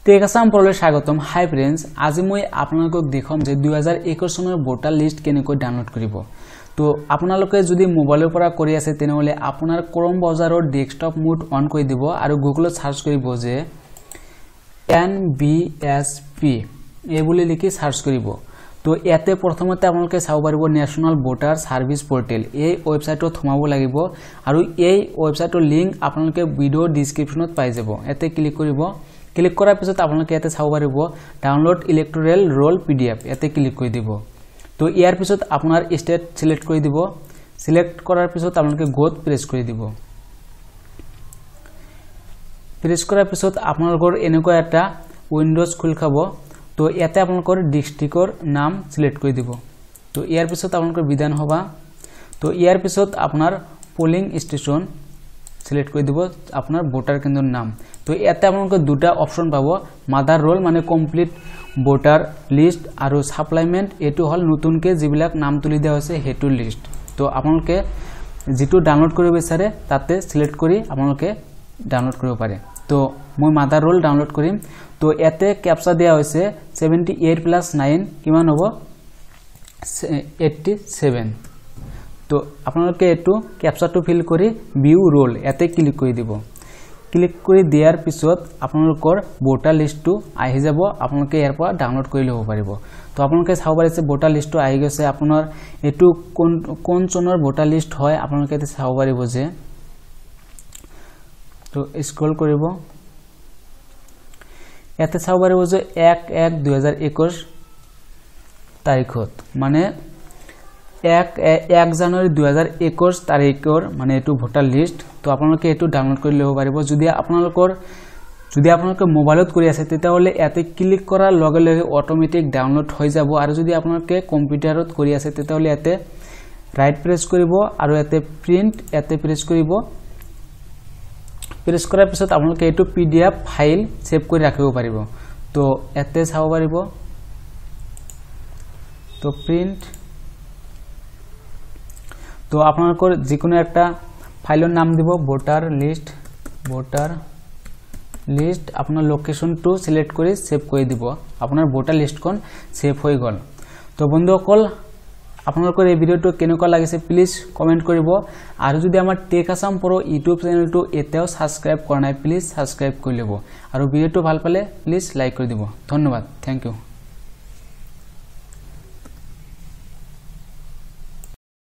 Tech Assam পৰলৈ স্বাগতম। হাই friends, আজি মই আপোনালোকক দেখাম যে 2021 চনৰ ভোটাৰ লিষ্ট কেনেকৈ ডাউনলোড কৰিব। তো আপোনালোকে যদি মোবাইলৰ পৰা কৰি আছে তেনেহলে আপোনাৰ ক্ৰোম ব্ৰাউজাৰৰ ডেস্কটপ মোড অন কৰি দিব আৰু গুগলত সাৰ্চ কৰিব যে NBSP এই বুলি লিখি সাৰ্চ কৰিব। তো ইয়াতে প্ৰথমতে আপোনালোকে চাব পাৰিব নেশ্যনেল ভোটাৰ সাৰ্ভিস পোৰ্টেল। এই ওয়েবসাইটত সোমাব লাগিব আৰু এই ওয়েবসাইটৰ লিংক আপোনালোকে ভিডিঅ ডেসক্ৰিপচনত পাই যাব। ইয়াতে ক্লিক কৰিব। ক্লিক কৰাৰ পিছত আপোনালোকে ইয়াতে চাব পাৰিব ডাউনলোড ইলেক্টৰেল ৰোল PDF। ইয়াতে ক্লিক কৰি দিব। তো ইয়াৰ পিছত আপোনাৰ ষ্টেট সিলেক্ট কৰি দিব। সিলেক্ট কৰাৰ পিছত আপোনালোকে গোত প্ৰেছ কৰি দিব। প্ৰেছ কৰাৰ পিছত আপোনালোকৰ এনেকুৱা এটা উইন্ডোজ খুল খাব। তো ইয়াতে আপোনালোকৰ ডিস্ট্ৰিক্টৰ নাম সিলেক্ট কৰি দিব। তো ইয়াৰ পিছত আপোনালোকৰ বিধানসভা। তো ইয়াৰ পিছত আপোনাৰ পোলিং ষ্টেচন সিলেক্ট কৰি দিব আপোনাৰ ভোটাৰ কেন্দ্ৰৰ নাম। তো ইয়াতে আপোনালোকে দুটা অপশন পাব, মাদাৰ ৰোল মানে কমপ্লিট ভোটাৰ লিষ্ট আৰু সাপ্লাইমেন্ট এটো হল নতুনকে যিবিলাক নাম তুলি দিয়া হৈছে হেতু লিষ্ট। তো আপোনালোকে যেটো ডাউনলোড কৰিব বিচাৰে তাতে সিলেক্ট কৰি আপোনালোকে ডাউনলোড কৰিব পাৰে। তো মই মাদাৰ ৰোল ডাউনলোড কৰিম। তো ইয়াতে ক্যাপচা দিয়া হৈছে 78 + 9 কিমান হ'ব 87। তো আপোনালোকে এটো ক্যাপচাটো ফিল কৰি ভিউ ৰোল ইয়াতে ক্লিক কৰি দিব। ক্লিক কৰি দিয়াৰ পিছত আপোনালোকৰ ভোটাৰ লিষ্টটো আহি যাব। আপোনালোকে ইয়াৰ পৰা ডাউনলোড কৰি ল'ব পাৰিব। তো আপোনালোকে চাব পাৰিছে ভোটাৰ লিষ্টটো আহি গৈছে। আপোনাৰ এটো কোন চনৰ ভোটাৰ লিষ্ট হয় আপোনালোকে এতে চাব পাৰিব যে। তো স্ক্ৰল কৰিব। ইয়াতে চাব পাৰিব যে 1/1/2021 তাৰিখত মানে 1 জানুৱাৰী 2021 তাৰিখৰ মানে এটো ভোটাৰ লিষ্ট। তো আপোনালোকে এটো ডাউনলোড কৰি ল'ব পাৰিব। যদি আপোনালোকে মোবাইলত কৰি আছে তেতিয়াহলে ইয়াতে ক্লিক কৰাৰ লগে লগে অটোমেটিক ডাউনলোড হৈ যাব। আৰু যদি আপোনালোকে কম্পিউটাৰত কৰি আছে তেতিয়াহলে ইয়াতে ৰাইট প্ৰেছ কৰিব আৰু ইয়াতে প্ৰিন্ট ইয়াতে প্ৰেছ কৰিব। প্ৰেছ কৰাৰ পিছত আপোনালোকে এটো PDF ফাইল সেভ কৰি ৰাখিব পাৰিব। তো ইয়াতে চাব পাৰিব। তো প্ৰিন্ট। তো আপোনালোকৰ যিকোনো একটা ফাইলৰ নাম দিব ভোটাৰ লিষ্ট আপোনাৰ লোকেশনটো সিলেক্ট কৰি সেভ কৰি দিব। আপোনাৰ ভোটাৰ লিষ্টখন সেভ হৈ গল। তো বন্ধুসকল আপোনালোকৰ এই ভিডিওটো কেনেকুৱা লাগিছে প্লিজ কমেন্ট কৰিব। আৰু যদি আমাৰ টেক আসাম প্ৰ ইউটিউব চেনেলটো এতিয়াও সাবস্ক্ৰাইব কৰা নাই প্লিজ সাবস্ক্ৰাইব কৰি ল'ব। আৰু ভিডিওটো ভাল পালে প্লিজ লাইক কৰি দিব। ধন্যবাদ। Thank U.